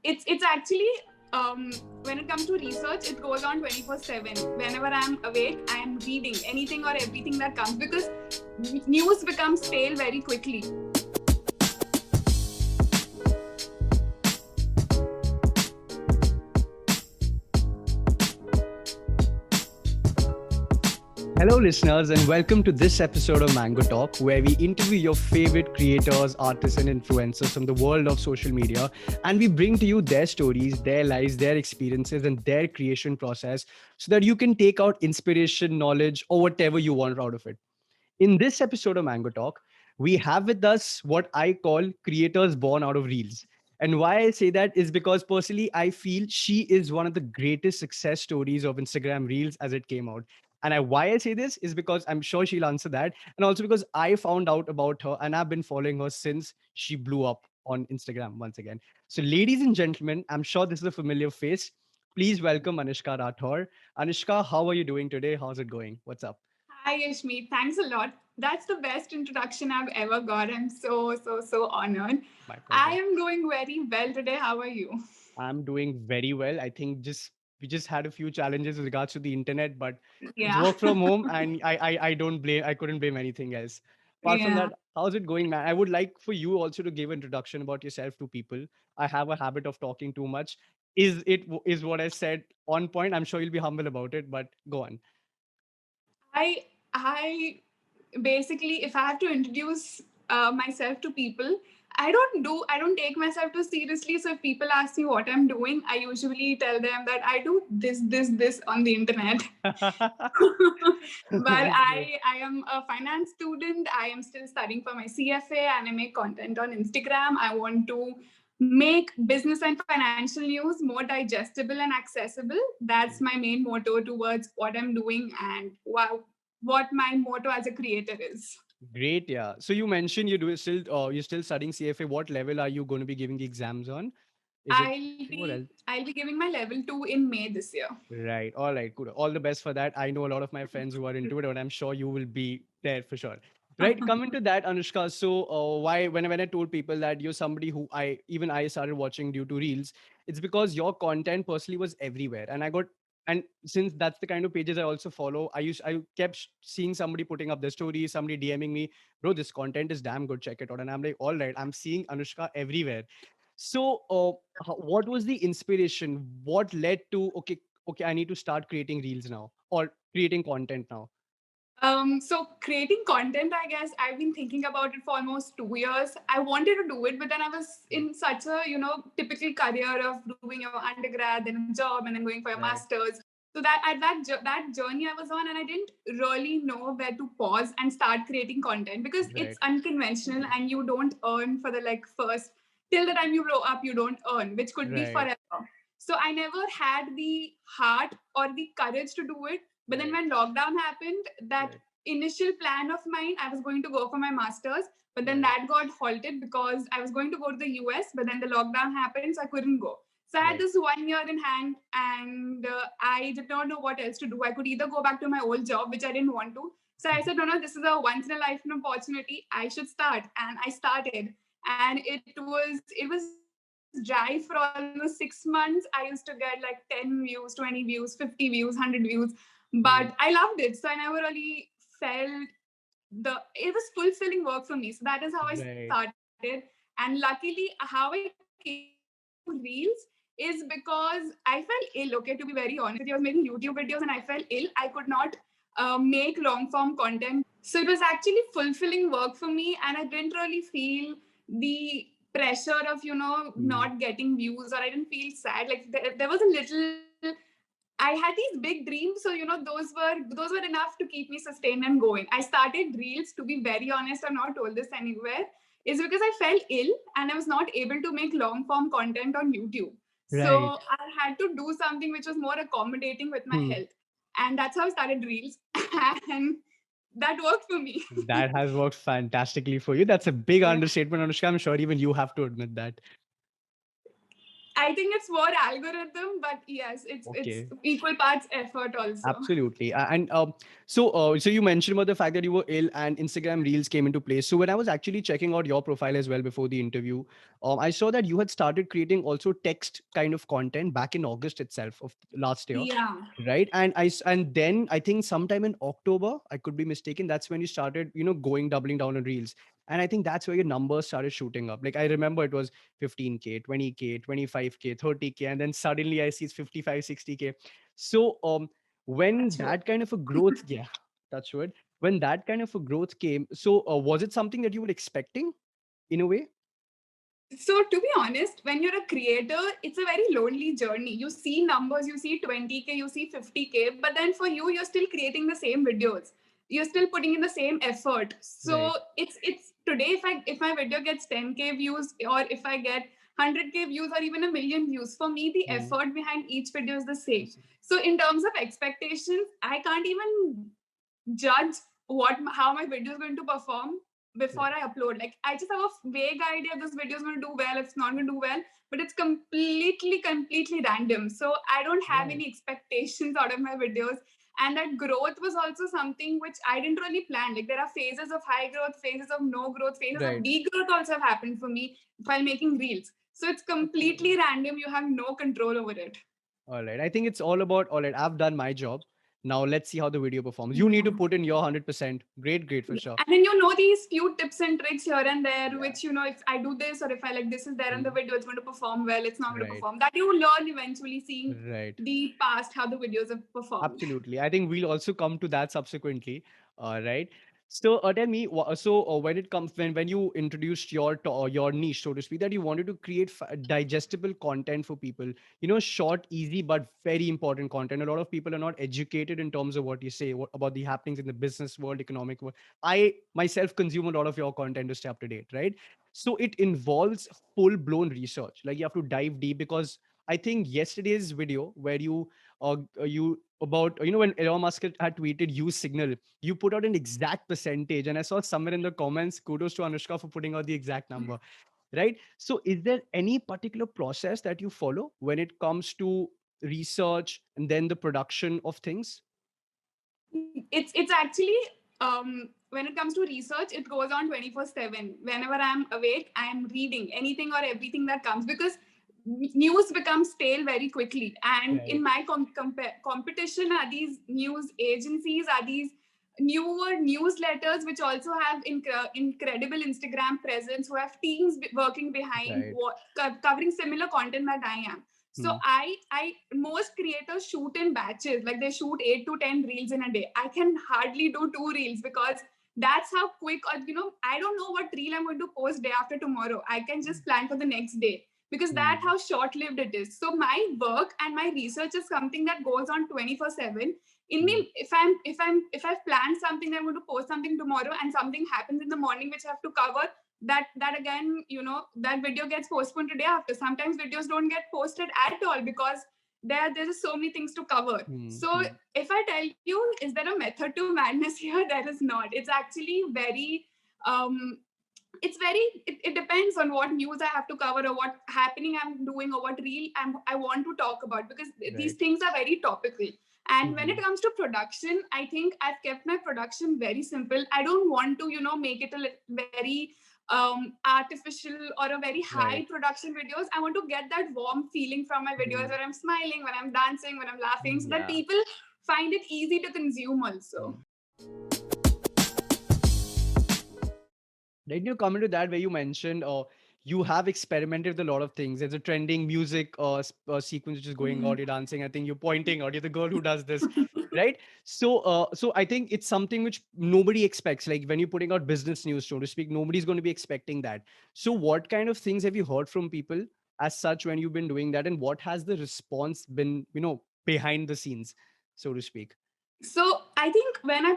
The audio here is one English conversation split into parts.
it's actually when it comes to research, it goes on 24/7. Whenever I'm awake, I am reading anything or everything that comes because news becomes stale very quickly. Hello, listeners, and welcome to this episode of Mango Talk, where we interview your favorite creators, artists, and influencers from the world of social media. And we bring to you their stories, their lives, their experiences, and their creation process so that you can take out inspiration, knowledge, or whatever you want out of it. In this episode of Mango Talk, we have with us what I call creators born out of reels. And why I say that is because personally, I feel she is one of the greatest success stories of Instagram Reels as it came out. And why I say this is because I'm sure she'll answer that. And also because I found out about her and I've been following her since she blew up on Instagram once again. So, ladies and gentlemen, I'm sure this is a familiar face. Please welcome Anushka Rathore. Anushka, how are you doing today? How's it going? What's up? Hi, Yashmi. Thanks a lot. That's the best introduction I've ever got. I'm so honored. My I pleasure. am doing very well today. How are you? I'm doing very well. I think just we just had a few challenges with regards to the internet, but it's Yeah. work from home, and I don't blame. I couldn't blame anything else. Apart from Yeah. that, how's it going, man? I would like for you also to give introduction about yourself to people. I have a habit of talking too much. Is what I said on point? I'm sure you'll be humble about it, but go on. I basically, if I have to introduce myself to people, I don't take myself too seriously. So if people ask me what I'm doing, I usually tell them that I do this on the internet. But Great. I am a finance student. I am still studying for my CFA and I make content on Instagram. I want to make business and financial news more digestible and accessible. That's my main motto towards what I'm doing and what my motto as a creator is. Great, yeah. So you mentioned you're still studying CFA. What level are you going to be giving the exams on? Is it two or else? I'll be giving my level 2 in May this year. Right. All right. Good. All the best for that. I know a lot of my friends who are into it, and I'm sure you will be there for sure. Right. Coming to that, Anushka. So, why when I told people that you're somebody who I started watching due to reels, it's because your content personally was everywhere, and and since that's the kind of pages I also follow, I kept seeing somebody putting up their stories, somebody DMing me, bro, this content is damn good. Check it out, and I'm like, all right, I'm seeing Anushka everywhere. So, what was the inspiration? What led to okay, I need to start creating reels now or creating content now? So creating content, I guess I've been thinking about it for almost 2 years. I wanted to do it, but then I was in such a typical career of doing your undergrad, then a job, and then going for your Right, masters. So that at that journey I was on, and I didn't really know where to pause and start creating content because it's right, unconventional, and you don't earn for the first till the time you blow up, you don't earn, which could be right, forever. So I never had the heart or the courage to do it, but then right, when lockdown happened, that right, initial plan of mine, I was going to go for my master's, but then right, that got halted because I was going to go to the US, but then the lockdown happened, so I couldn't go. So I had right, this 1 year in hand, and I did not know what else to do. I could either go back to my old job, which I didn't want to. So I said, no, no, this is a once in a lifetime opportunity. I should start, and I started, and it was dry for almost 6 months. I used to get like 10 views, 20 views, 50 views, 100 views, but mm, I loved it. So I never really felt it was fulfilling work for me. So that is how I right, started. And luckily, how I came to reels is because I felt ill. Okay, to be very honest with you, I was making YouTube videos and I felt ill. I could not make long form content. So it was actually fulfilling work for me, and I didn't really feel the pressure of mm, not getting views, or I didn't feel sad. Like there was a little. I had these big dreams, so those were enough to keep me sustained and going. I started reels, to be very honest. I've not told this anywhere. Is because I fell ill and I was not able to make long form content on YouTube. right. So I had to do something which was more accommodating with my Hmm. health, and that's how I started reels, and that worked for me. That has worked fantastically for you. That's a big Yeah. understatement, Anushka. I'm sure even you have to admit that. I think it's more algorithm, but yes, it's Okay. equal parts effort also. Absolutely. And so you mentioned about the fact that you were ill and Instagram Reels came into place. So when I was actually checking out your profile as well before the interview, I saw that you had started creating also text kind of content back in August itself of last year, Yeah. right? And then I think sometime in October, I could be mistaken, that's when you started, going doubling down on Reels. And I think that's where your numbers started shooting up. Like I remember it was 15K, 20K, 25K, 30K, and then suddenly I see it's 55, 60K. So when Touch wood. that kind of a growth, yeah, that's what, when that kind of a growth came, so was it something that you were expecting in a way? So to be honest, when you're a creator, it's a very lonely journey. You see numbers, you see 20K, you see 50K, but then for you, you're still creating the same videos. You're still putting in the same effort. So Right. it's today if my video gets 10K views, or if I get 100K views or even a million views, for me the Mm. effort behind each video is the same. So in terms of expectations, I can't even judge how my video is going to perform before Right. I upload. Like I just have a vague idea this video is going to do well, it's not going to do well, but it's completely random. So I don't have Right. any expectations out of my videos. And that growth was also something which I didn't really plan. Like there are phases of high growth, phases of no growth, phases of Right. degrowth also have happened for me while making reels. So it's Absolutely. completely random. You have no control over it. All right. I think it's all about, all right, I've done my job. Now let's see how the video performs. You need to put in your 100%. Great, great for Yeah. sure. And then these few tips and tricks here and there, Yeah. which if I do this or if I like this is there in the Mm. video, it's going to perform well, it's not going to Right. perform. That you learn eventually seeing Right. the past, how the videos have performed. Absolutely. I think we'll also come to that subsequently. Right. So tell me, when it comes, when you introduced your niche, so to speak, that you wanted to create digestible content for people, short, easy, but very important content. A lot of people are not educated in terms of what you say about the happenings in the business world, economic world. I myself consume a lot of your content to stay up to date, right? So it involves full blown research. Like you have to dive deep because I think yesterday's video where you about when Elon Musk had tweeted use Signal, you put out an exact percentage, and I saw somewhere in the comments, kudos to Anushka for putting out the exact number, right? So is there any particular process that you follow when it comes to research and then the production of things? It's actually when it comes to research, it goes on 24/7. Whenever I'm awake, I'm reading anything or everything that comes, because news becomes stale very quickly. And in Right. my competition are these news agencies, are these newer newsletters which also have incredible Instagram presence, who have teams working behind Right. covering similar content that I am. So Hmm. I most creators shoot in batches, like they shoot 8 to 10 reels in a day. I can hardly do 2 reels because that's how quick, or I don't know what reel I'm going to post day after tomorrow. I can just plan for the next day, because that's Hmm. how short-lived it is. So my work and my research is something that goes on 24/7. In Hmm. me, if I've planned something, I'm going to post something tomorrow, and something happens in the morning which I have to cover, that again, that video gets postponed today after. Sometimes videos don't get posted at all because there's just so many things to cover. Hmm. So Hmm. if I tell you, is there a method to madness here? There is not. It's actually very it depends on what news I have to cover, or what happening I'm doing, or what reel I want to talk about, because these Right. things are very topical. And when Hmm. it comes to production, I think I've kept my production very simple. I don't want to make it very artificial or a very high Right. production videos. I want to get that warm feeling from my videos, Hmm. where I'm smiling, when I'm dancing, when I'm laughing, so that Yeah. people find it easy to consume also. Hmm. Then you come into that where you mentioned you have experimented with a lot of things. There's a trending music sequence which is going on, you're dancing. I think you're pointing out, you're the girl who does this, right? So I think it's something which nobody expects. Like when you're putting out business news, so to speak, nobody's going to be expecting that. So what kind of things have you heard from people as such when you've been doing that, and what has the response been, behind the scenes, so to speak? So I think I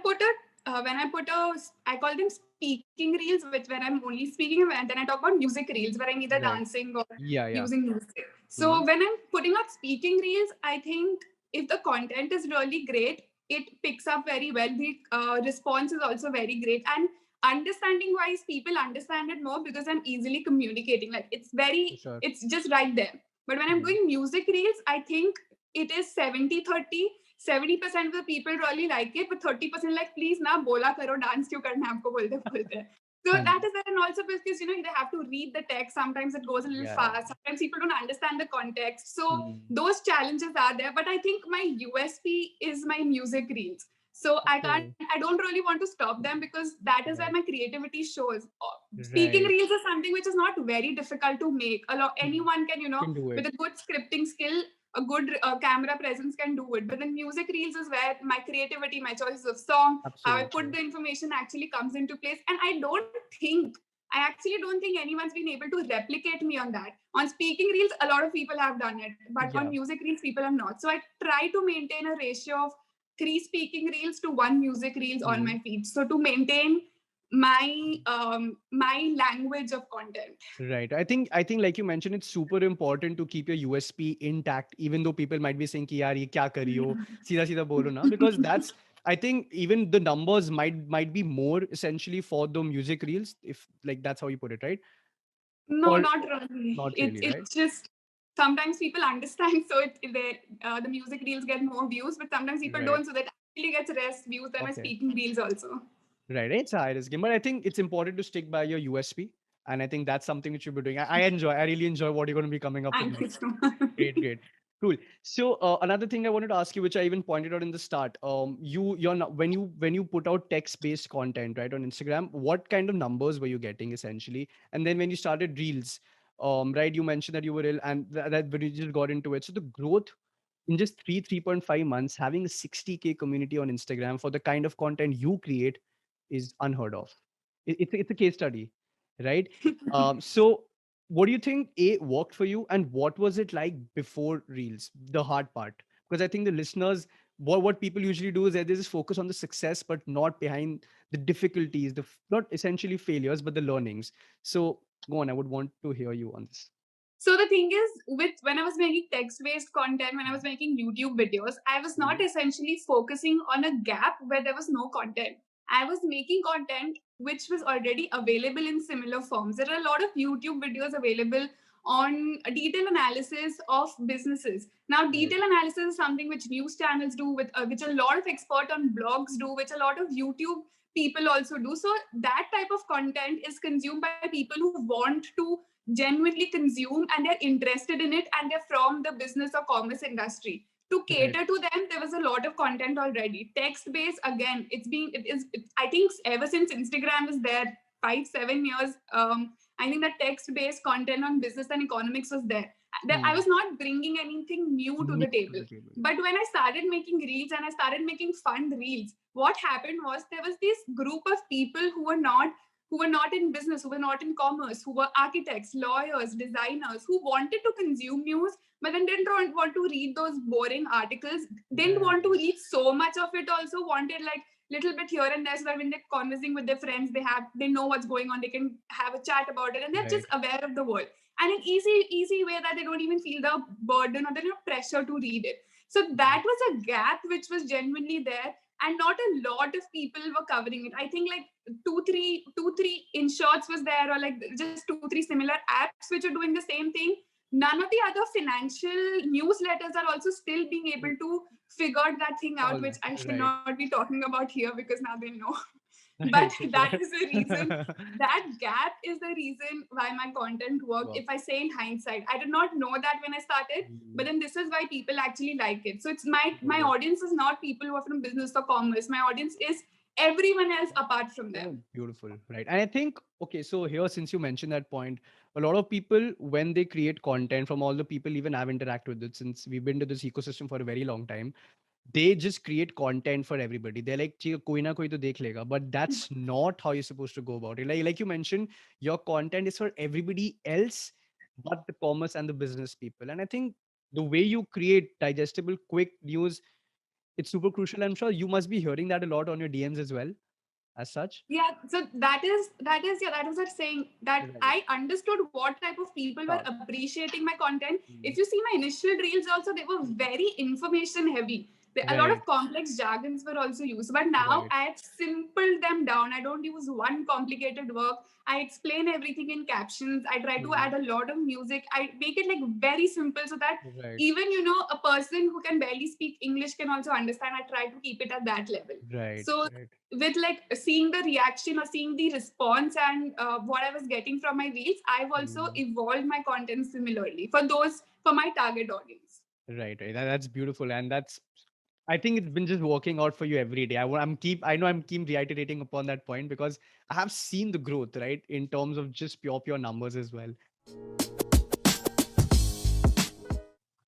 call them speaking reels, which where I'm only speaking, and then I talk about music reels, where I'm either Right. dancing or Yeah. Yeah. using music. Hmm. So when I'm putting out speaking reels, I think if the content is really great, it picks up very well. The response is also very great, and understanding wise, people understand it more because I'm easily communicating. Like For sure. it's just right there. But when I'm doing music reels, I think it is 70-30. 70% of the people really like it, but 30% like, please na bola karo, dance kyun karna hai, aapko bolte bolte. So that is there, and also because they have to read the text. Sometimes it goes a little fast. Sometimes people don't understand the context. So those challenges are there. But I think my USP is my music reels. So I don't really want to stop them because that is where my creativity shows. Speaking reels is something which is not very difficult to make. Anyone can, with a good scripting skill, a good camera presence can do it. But then music reels is where my creativity, my choices of song, how I put the information actually comes into place. And I actually don't think anyone's been able to replicate me on that. On speaking reels, a lot of people have done it, but on music reels, people have not. So I try to maintain a ratio of 3 speaking reels to 1 music reels on my feed. So to maintain my language of content. Right. I think like you mentioned, it's super important to keep your USP intact, even though people might be saying ki yaar ye kya kar rahi ho, seedha bolo na, because that's, I think even the numbers might be more essentially for the music reels, if like that's how you put it, right? No, not really. Not really, it's just sometimes people understand, so the music reels get more views, but sometimes people don't, so that actually gets less views than my speaking reels also. Right, it's a high risk game, but I think it's important to stick by your USP, and I think that's something which you'll be doing. I really enjoy what you're going to be coming up with. Thank you so much. Great. Cool. So another thing I wanted to ask you, which I even pointed out in the start, you're not, when you put out text-based content, right, on Instagram, what kind of numbers were you getting essentially? And then when you started reels, right, you mentioned that you were ill, and that when you just got into it, so the growth in just 3.5 months, having a 60K community on Instagram for the kind of content you create is unheard of. It's a case study, right? So what do you think worked for you, and what was it like before reels, the hard part? Because I think the listeners, what people usually do is that they just focus on the success but not behind the difficulties, not essentially failures but the learnings. So go on, I would want to hear you on this. So the thing is, when I was making text-based content, when I was making YouTube videos, I was not essentially focusing on a gap where there was no content. I was making content which was already available in similar forms. There are a lot of YouTube videos available on a detailed analysis of businesses. Now, detailed analysis is something which news channels do, which a lot of expert on blogs do, which a lot of YouTube people also do. So that type of content is consumed by people who want to genuinely consume, and they're interested in it, and they're from the business or commerce industry. To cater to them, there was a lot of content already. Text-based, again, I think ever since Instagram is there, 5-7 years, I think that text-based content on business and economics was there. I was not bringing anything new to the table. But when I started making reels and I started making fun reels, what happened was there was this group of people who were not in business, who were not in commerce, who were architects, lawyers, designers, who wanted to consume news, but then didn't want to read those boring articles, didn't want to read so much of it, also wanted like little bit here and there, so that when they're conversing with their friends, they know what's going on, they can have a chat about it, and they're just aware of the world. And an easy way that they don't even feel the burden or the pressure to read it. So that was a gap which was genuinely there, and not a lot of people were covering it. I think like two, three InShots was there, or like just 2-3 similar apps which are doing the same thing. None of the other financial newsletters are also still being able to figure that thing out, which I should not be talking about here because now they know. But that is the reason, that gap is the reason why my content worked. If I say in hindsight, I did not know that when I started, but then this is why people actually like it. So it's my audience is not people who are from business or commerce. My audience is everyone else apart from them. Beautiful, right? And I think, okay, so here, since you mentioned that point, a lot of people, when they create content, from all the people even I've interacted with it, since we've been to this ecosystem for a very long time, they just create content for everybody. They're like, koi na koi to dekh lega. But that's not how you're supposed to go about it. Like you mentioned, your content is for everybody else but the commerce and the business people. And I think the way you create digestible, quick news, it's super crucial. I'm sure you must be hearing that a lot on your DMs as well, as such. Yeah, so that is what saying that I understood what type of people were appreciating my content. If you see my initial reels also, they were very information heavy. A lot Right. of complex jargons were also used, but now Right. I've simpled them down. I don't use one complicated word. I explain everything in captions. I try to Mhm. add a lot of music. I make it like very simple so that Right. even a person who can barely speak English can also understand. I try to keep it at that level. Right. So Right. with like seeing the reaction or seeing the response and what I was getting from my reels, I've also Mhm. evolved my content similarly for my target audience. Right. Right. That's beautiful, and that's. I think it's been just working out for you every day. I know I'm keep reiterating upon that point because I have seen the growth, right, in terms of just pure numbers as well.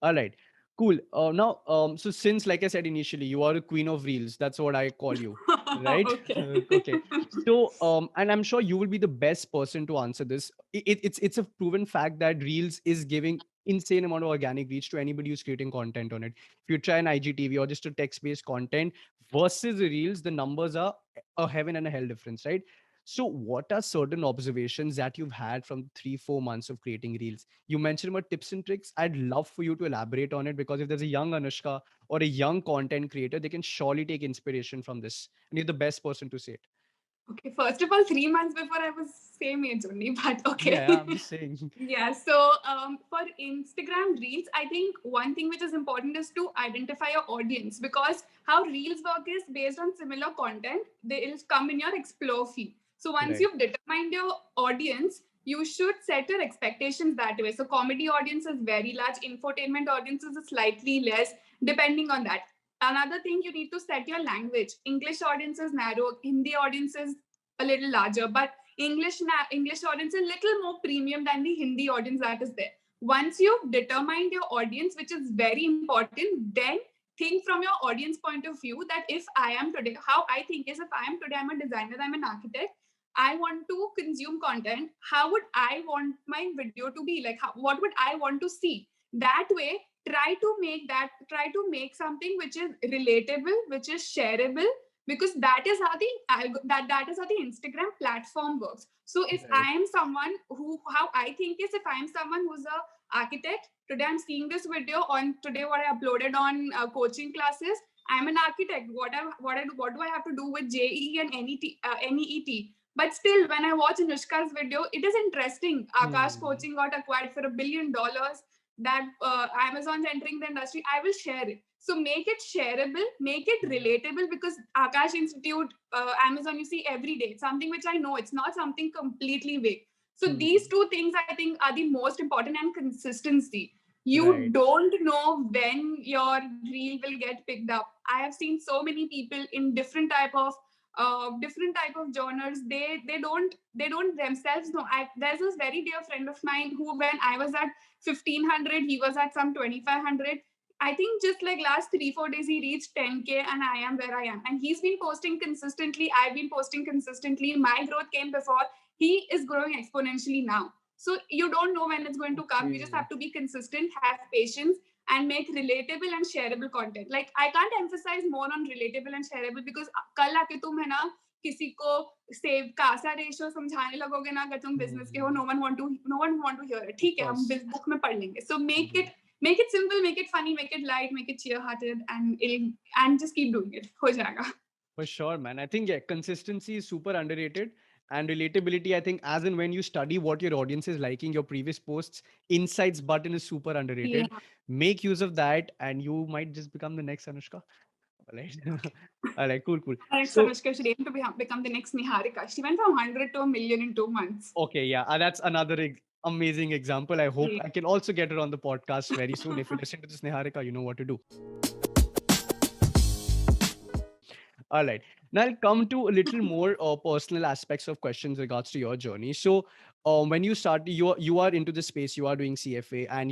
All right, cool. Now, so since, like I said initially, you are a queen of reels. That's what I call you, right? Okay. Okay. So, and I'm sure you will be the best person to answer this. It's a proven fact that reels is giving insane amount of organic reach to anybody who's creating content on it. If you try an IGTV or just a text-based content versus the reels, the numbers are a heaven and a hell difference, right? So, what are certain observations that you've had from 3-4 months of creating reels? You mentioned about tips and tricks. I'd love for you to elaborate on it because if there's a young Anushka or a young content creator, they can surely take inspiration from this. And you're the best person to say it. Okay, first of all, 3 months before I was same age only, but Yeah, yeah, okay. I'm just saying. Yeah, so for Instagram Reels, I think one thing which is important is to identify your audience, because how Reels work is based on similar content, they will come in your Explore feed. So once Right. you've determined your audience, you should set your expectations that way. So comedy audience is very large, infotainment audience is slightly less, depending on that. Another thing, you need to set your language. English audience is narrow, Hindi audience is a little larger, but English audience is a little more premium than the Hindi audience that is there. Once you've determined your audience, which is very important, then think from your audience point of view that if I am today, how I think is if I am today, I'm a designer, I'm an architect, I want to consume content. How would I want my video to be? Like, what would I want to see? That way, try to make something which is relatable, which is shareable, because that is how that is how the Instagram platform works. So if I Right. am someone who, how I think is, if I am someone who's a architect, today I'm seeing this video on today what I uploaded on coaching classes. I'm an architect. What do I have to do with JEE and NEET? But still, when I watch Anushka's video, it is interesting. Akash Hmm. Coaching got acquired for $1 billion. That Amazon's entering the industry. I will share it. So make it shareable, make it relatable, because Akash Institute, Amazon, you see every day. It's something which I know. It's not something completely vague. So Hmm. these two things I think are the most important, and consistency. You Right. don't know when your reel will get picked up. I have seen so many people in different type of genres. They don't themselves know. There's this very dear friend of mine who, when I was at 1500, he was at some 2500. I think just like last 3-4 days, he reached 10K, and I am where I am. And he's been posting consistently. I've been posting consistently. My growth came before. He is growing exponentially now. So you don't know when it's going to come. You just Okay. have to be consistent, have patience, and make relatable and shareable content. Like, I can't emphasize more on relatable and shareable, because कल आके तुम है ना किसी को save Kasa ratio समझाने लगोगे ना, अगर तुम बिजनेस के हो, Hmm. No one want to hear it. Of ठीक है, हम course. बुक में पढ़ लेंगे. So Mhm. make it simple, make it funny, make it light, make it cheer hearted, and just keep doing it. हो जाएगा. For sure, man. I think, yeah, consistency is super underrated. And relatability, I think, as in when you study what your audience is liking, your previous posts, insights button is super Yeah. underrated. Make use of that, and you might just become the next Anushka. All right. All right, cool, cool. Next So, Anushka should aim to become the next Niharika. She went from 100 to a million in 2 months. okay, yeah, that's another amazing example. I hope Yeah. I can also get her on the podcast very soon. If you listen to this, Niharika, you know what to do. All right. Now I'll come to a little more personal aspects of questions regards to your journey. So, when you started, you are into the space. You are doing CFA, and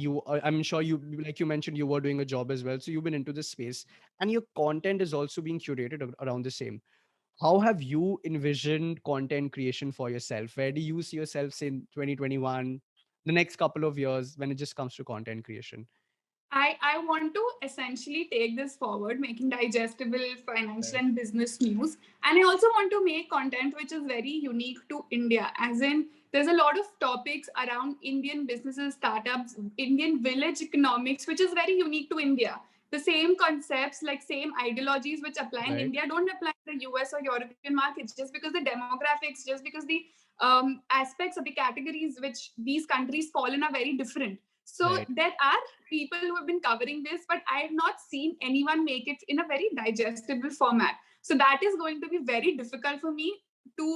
I'm sure like you mentioned, you were doing a job as well. So you've been into this space, and your content is also being curated around the same. How have you envisioned content creation for yourself? Where do you see yourself say in 2021, the next couple of years, when it just comes to content creation? I want to essentially take this forward, making digestible financial Right. and business news. And I also want to make content which is very unique to India, as in, there's a lot of topics around Indian businesses, startups, Indian village economics, which is very unique to India. the same concepts, like same ideologies which apply in Right. India don't apply in the US or European markets, just because the demographics, just because the aspects of the categories which these countries fall in are very different. So Right. there are people who have been covering this, but I have not seen anyone make it in a very digestible format. So that is going to be very difficult for me to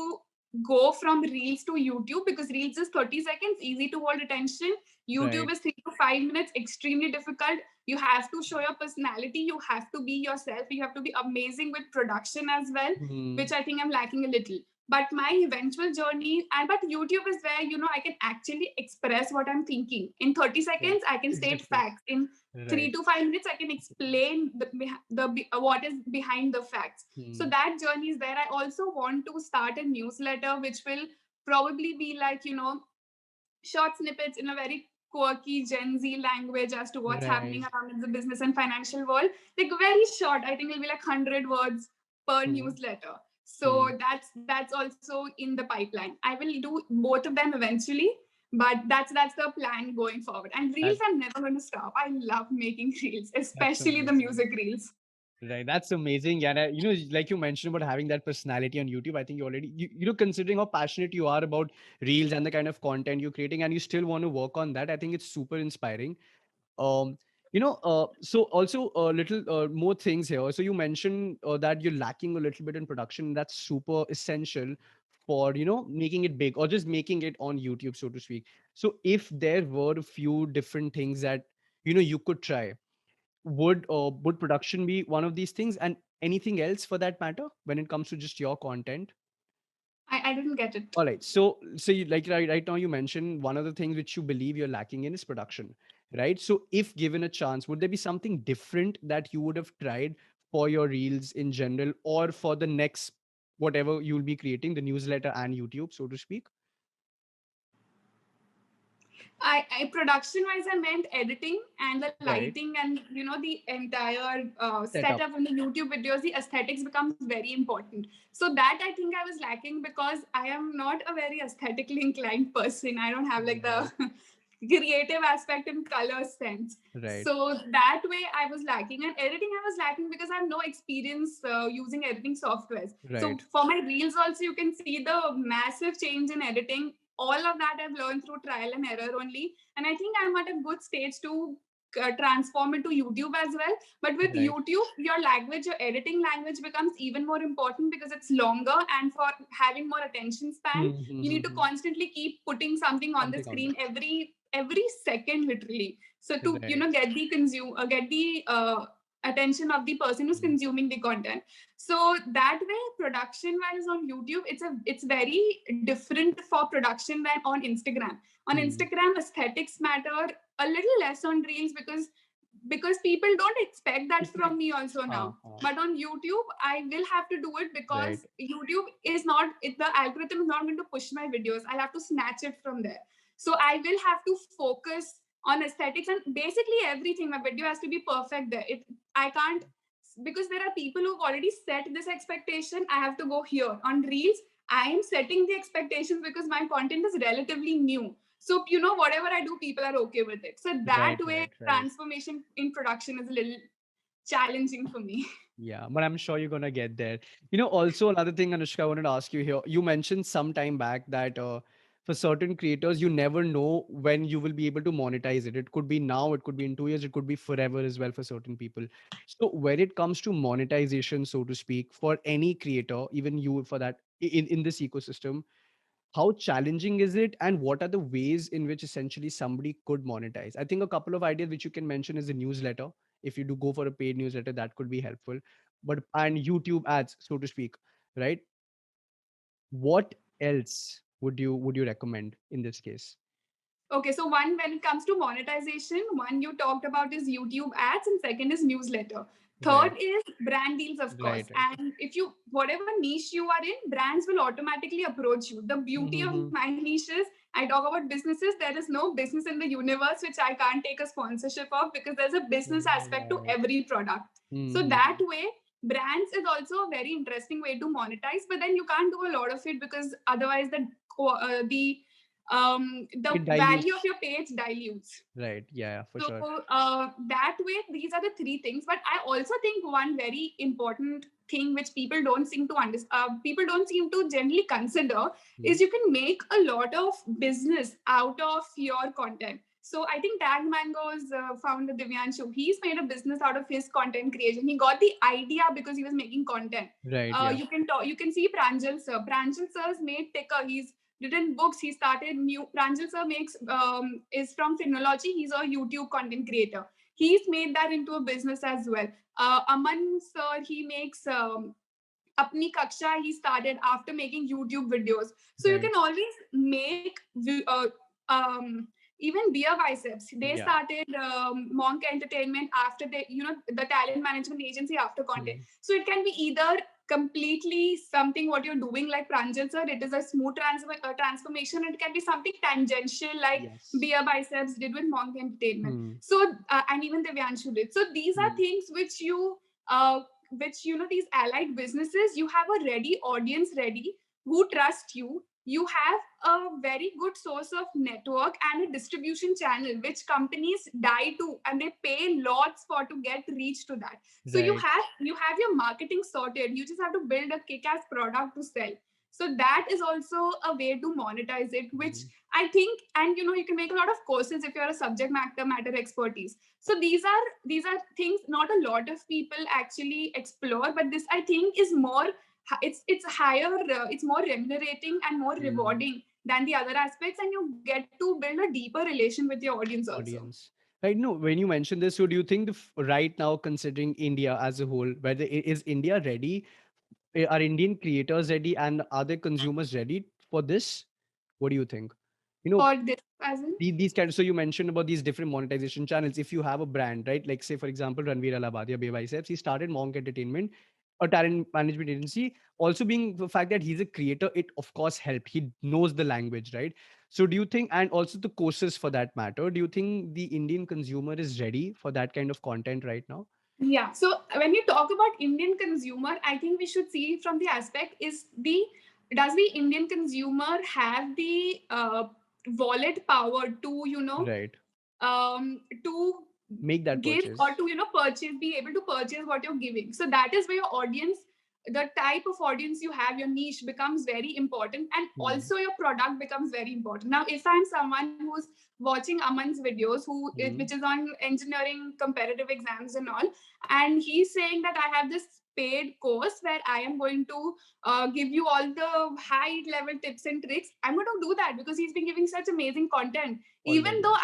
go from Reels to YouTube, because Reels is 30 seconds, easy to hold attention. YouTube Right. is 3 to 5 minutes, extremely difficult. You have to show your personality, you have to be yourself, you have to be amazing with production as well, Hmm. which I think I'm lacking a little. But my eventual journey, and but YouTube is where, I can actually express what I'm thinking in 30 Yeah. seconds. I can state Exactly. facts in Right. 3 to 5 minutes. I can explain the what is behind the facts. So Hmm. that journey is there. I also want to start a newsletter which will probably be like, short snippets in a very quirky Gen Z language as to what's happening Right. around in the business and financial world. Like very short. I think it'll be like 100 words per Hmm. newsletter. Hmm. So that's also in the pipeline. I will do both of them eventually, but that's the plan going forward. And reels, That, I'm never going to stop. I love making reels, that's especially the amazing. music reels. Right, that's amazing. Yeah, and like you mentioned about having that personality on YouTube, I think you already, considering how passionate you are about reels and the kind of content you're creating, and you still want to work on that, I think it's super inspiring. Um, so also a little more things here. So you mentioned that you're lacking a little bit in production. That's super essential for making it big or just making it on YouTube, so to speak. So if there were a few different things that you could try, would production be one of these things, and anything else for that matter when it comes to just your content? I didn't get it. All right, so you, like, right now you mentioned one of the things which you believe you're lacking in is production, right? So if given a chance, would there be something different that you would have tried for your reels in general, or for the next whatever you'll be creating, the newsletter and YouTube, so to speak? I production wise, I meant editing and the Right. lighting, and the entire Setup. setup in the YouTube videos. The aesthetics becomes very important. So that I think I was lacking, because I am not a very aesthetically inclined person. I don't have like Right. the creative aspect and color sense. Right. So that way I was lacking, and editing I was lacking because I have no experience using editing softwares. So Right. for my reels also, you can see the massive change in editing. All of that I've learned through trial and error only. And I think I'm at a good stage to transform into YouTube as well. But with Right. YouTube, your language, your editing language becomes even more important, because it's longer, and for having more attention span, you need to Mm-hmm. constantly keep putting something on the Something on screen every second, literally. So to there. Right. get the attention of the person who's Mm. consuming the content. So that way, production wise on YouTube, it's very different for production than on Instagram. On Mm. Instagram, aesthetics matter a little less on reels, because people don't expect that from me also Ah, now. ah. But on YouTube, I will have to do it, Right. because YouTube is not the algorithm is not going to push my videos. I'll have to snatch it from there. So I will have to focus on aesthetics, and basically everything. My video has to be perfect there. I can't, because there are people who've already set this expectation. I have to go here. On reels, I am setting the expectations because my content is relatively new. So whatever I do, people are okay with it. So that Right, way, right, right. transformation in production is a little challenging for me. Yeah, but I'm sure you're gonna get there. Also another thing, Anushka, I wanted to ask you here. You mentioned some time back that for certain creators, you never know when you will be able to monetize it. It could be now, it could be in 2 years, it could be forever as well for certain people. So when it comes to monetization, so to speak, for any creator, even you for that in this ecosystem, how challenging is it, and what are the ways in which essentially somebody could monetize? I think a couple of ideas which you can mention is a newsletter. If you do go for a paid newsletter, that could be helpful, but and YouTube ads, so to speak, right? What else would you recommend in this case? Okay, so one, when it comes to monetization, one you talked about is YouTube ads, and second is newsletter. Right. Third is brand deals, of course. Right, right. And if you, whatever niche you are in, brands will automatically approach you. The beauty of Mm-hmm. my niche is, I talk about businesses. There is no business in the universe which I can't take a sponsorship of, because there's a business aspect to Right. every product. So Mm-hmm. that way, brands is also a very interesting way to monetize, but then you can't do a lot of it, because otherwise the the It value dilutes. of your page dilutes. Right. Yeah, for So sure. that way, these are the three things. But I also think one very important thing which people don't seem to understand, people don't seem to generally consider, Hmm. is you can make a lot of business out of your content. So I think Tag Mango's founder Divyanshu, he's made a business out of his content creation. He got the idea because he was making content. Right. Yeah. You can see Pranjal sir. Pranjal sir's made Ticker. He's written books. He started new. Pranjal sir makes is from Phrenology. He's a YouTube content creator. He's made that into a business as well. Aman sir, he makes Apni Kaksha. He started after making YouTube videos. So you Right. can always make even Beer Biceps. They Yeah. started Monk Entertainment after they, the talent management agency after content. Hmm. So it can be either completely something what you're doing like Pranjal sir, it is a smooth transformation. It can be something tangential like Yes. Beer Biceps did with Monk Entertainment. Hmm. So and even Devyanshu did. So these are Hmm. things uh, which these allied businesses, you have a ready audience ready who trust you. You have a very good source of network and a distribution channel which companies die to, and they pay lots for to get reach to that. So Right. you have your marketing sorted. You just have to build a kick-ass product to sell. So that is also a way to monetize it, which Hmm. I think, and you can make a lot of courses if you're a subject matter expertise. So these are things not a lot of people actually explore, but this I think is more, it's higher, it's more remunerating and more Hmm. rewarding than the other aspects, and you get to build a deeper relation with your audience also. Audience. Right. No, when you mentioned this, so do you think right now, considering India as a whole, whether is India ready? Are Indian creators ready, and are the consumers ready for this? What do you think? You know, For this as in, these kind of, so you mentioned about these different monetization channels. If you have a brand, right, like say for example Ranveer Alabadia, Bay Biceps, he started Monk Entertainment, a talent management agency. Also being the fact that he's a creator, it of course helped. He knows the language, right? So do you think, and also the courses for that matter, do you think the Indian consumer is ready for that kind of content right now? yeah. So when you talk about Indian consumer, I think we should see from the aspect is the does the Indian consumer have the wallet power to Right. to Make that give or purchase. to purchase, be able to purchase what you're giving. So that is where your audience, the type of audience you have, your niche becomes very important, and Hmm. also your product becomes very important. Now if I'm someone who's watching Aman's videos, Hmm. which is on engineering competitive exams and all, and he's saying that I have this paid course where I am going to give you all the high level tips and tricks, I'm going to do that because he's been giving such amazing content. Even Content. though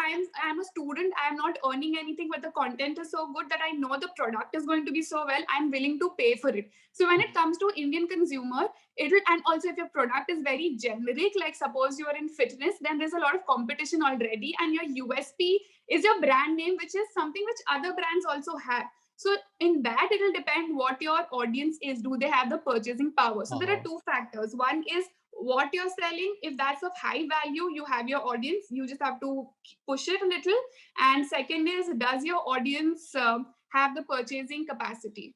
I'm a student, I'm not earning anything, but the content is so good that I know the product is going to be so well, I'm willing to pay for it. So when it comes to Indian consumer, it'll, and also if your product is very generic, like suppose you are in fitness, then there's a lot of competition already, and your USP is your brand name, which is something which other brands also have. So in that, it'll depend what your audience is. Do they have the purchasing power? So there are Uh-huh. two factors. One is what you're selling. If that's of high value, you have your audience, you just have to push it a little. And second is, does your audience have the purchasing capacity?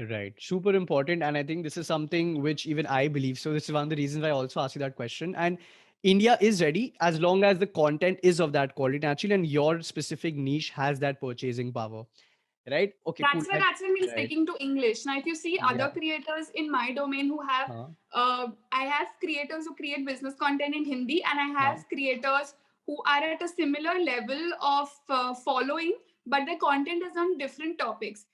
Right. Super important. And I think this is something which even I believe. So this is one of the reasons why I also asked you that question. And India is ready as long as the content is of that quality naturally and your specific niche has that purchasing power. Right? Okay, cool. That's when we're Right. sticking to English. Now if you see Yeah. other creators in my domain who have Huh. I have creators who create business content in Hindi, and I Huh. have creators who are at a similar level of following, but the content is on different topics.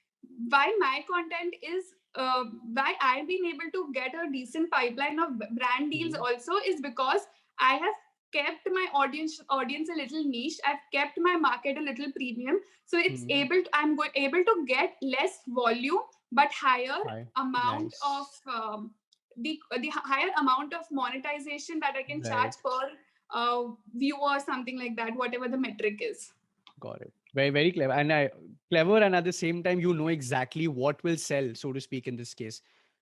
Why my content is why I've been able to get a decent pipeline of brand deals Mhm. also is because I have kept my audience a little niche. I've kept my market a little premium, so it's Mhm. able to get less volume but higher Hi. amount of Nice. the higher amount of monetization that I can Right. charge per view or something like that, whatever the metric is. Got it. Very, very clever. And clever, and at the same time, you know exactly what will sell, so to speak, in this case.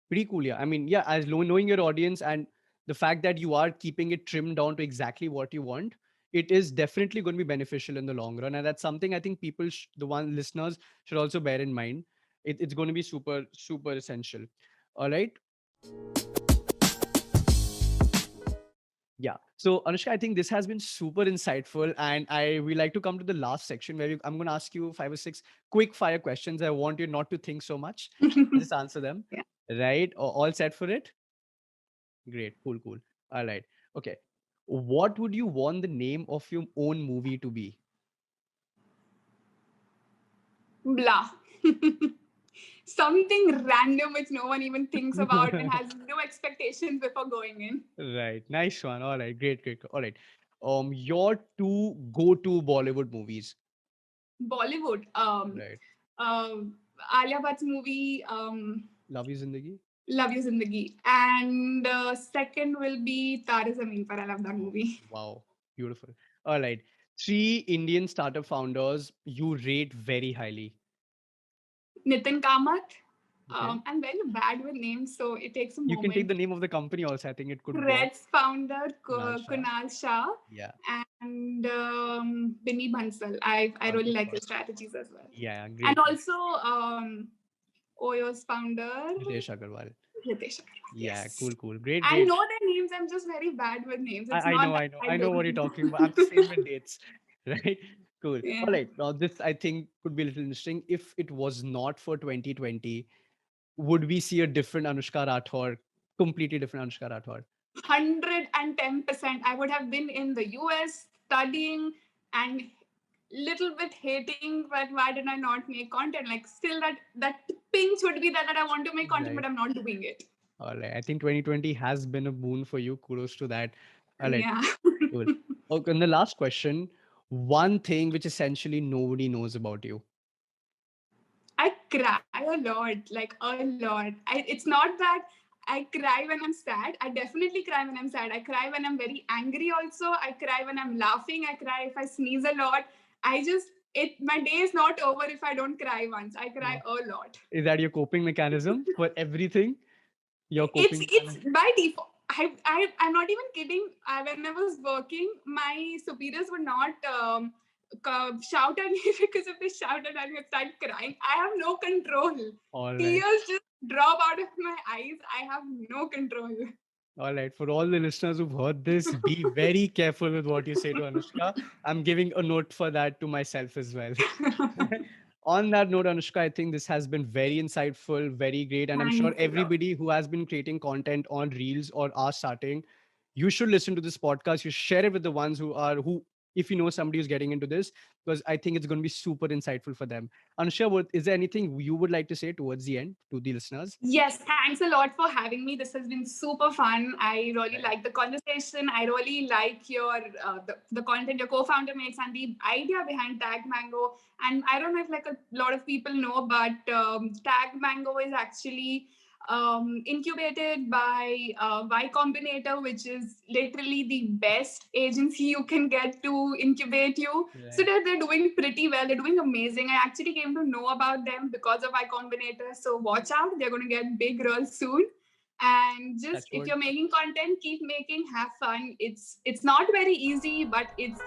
Pretty cool. Yeah. I mean, yeah, as knowing your audience and the fact that you are keeping it trimmed down to exactly what you want, it is definitely going to be beneficial in the long run. And that's something I think people, the one listeners, should also bear in mind. It's going to be super, super essential. All right. Yeah. So Anushka, I think this has been super insightful, and we like to come to the last section where I'm going to ask you 5 or 6 quick fire questions. I want you not to think so much, just answer them. Yeah. Right? All set for it? Great. Cool. Cool. All right. Okay. What would you want the name of your own movie to be? Blah. Something random which no one even thinks about and has no expectations before going in. Right. Nice one. All right. Great. Great. All right. Your two go-to Bollywood movies. Bollywood. Right. Alia Bhatt's movie, Love You Zindagi. Love You Zindagi. And second will be Tare Zameen Par. I love that movie. Wow. Beautiful. All right. Three Indian startup founders you rate very highly. Nitin Kamath. Okay. I'm very bad with names, so it takes a You can take moment. the name of the company also. I think it could work. Red's founder, Kunal Shah. Kunal Shah, Yeah. and Binny Bansal. I really Of like course. his strategies as well. Yeah. Great. And also Oyo's founder, Ritesh Agarwal. Ritesh Agarwal. Yeah. Yes. Cool. Cool. Great. I Great. know their names. I'm just very bad with names. It's I not know. that I know. I I know what don't you're know. talking about. I'm the same with dates. Right. Cool. Yeah. All right. Now this I think could be a little interesting. If it was not for 2020, would we see a different Anushka Rathod? Completely different Anushka Rathod. 110%. I would have been in the US studying and little bit hating, but why did I not make content? Like still that pinch would be that I want to make content, Right. but I'm not doing it. All right. I think 2020 has been a boon for you. Kudos to that. All right. Yeah. Cool. Okay. And the last question, one thing which essentially nobody knows about you. I cry a lot, like a lot. It's not that I cry when I'm sad. I definitely cry when I'm sad. I cry when I'm very angry also. I cry when I'm laughing. I cry if I sneeze a lot. My day is not over if I don't cry once. I cry a lot. Is that your coping mechanism for everything? Your coping It's by default. I'm not even kidding. When I was working, my superiors would not shout at me because if they shout at me, I start crying. I have no control. All right. Tears just drop out of my eyes. I have no control. All right. For all the listeners who've heard this, be very careful with what you say to Anushka. I'm giving a note for that to myself as well. On that note, Anushka, I think this has been very insightful, very great. And I'm sure Thanks a lot. everybody who has been creating content on Reels or are starting, you should listen to this podcast. You share it with the ones who if you know somebody who's getting into this, because I think it's going to be super insightful for them. Anushka, is there anything you would like to say towards the end to the listeners? Yes, thanks a lot for having me. This has been super fun. I really like the conversation. I really like your the content your co-founder makes and the idea behind Tag Mango. And I don't know if like a lot of people know, but Tag Mango is actually incubated by Y Combinator, which is literally the best agency you can get to incubate you. Right. So they're doing pretty well. They're doing amazing. I actually came to know about them because of Y Combinator. So watch out. They're going to get big real soon. And just if you're making content, keep making, have fun. It's not very easy, but it's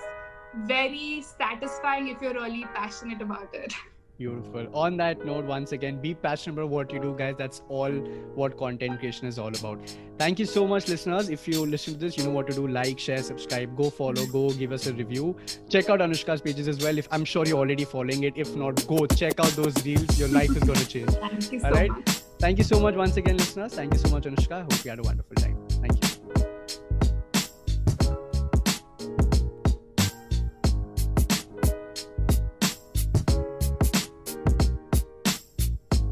very satisfying if you're really passionate about it. Beautiful. On that note, once again, be passionate about what you do, guys. That's all what content creation is all about. Thank you so much, listeners. If you listen to this, you know what to do. Like, share, subscribe, go follow, go give us a review. Check out Anushka's pages as well. If I'm sure you're already following it. If not, go check out those reels. Your life is going to change. Thank you so all right. much. Thank you so much once again, listeners. Thank you so much, Anushka. Hope you had a wonderful time.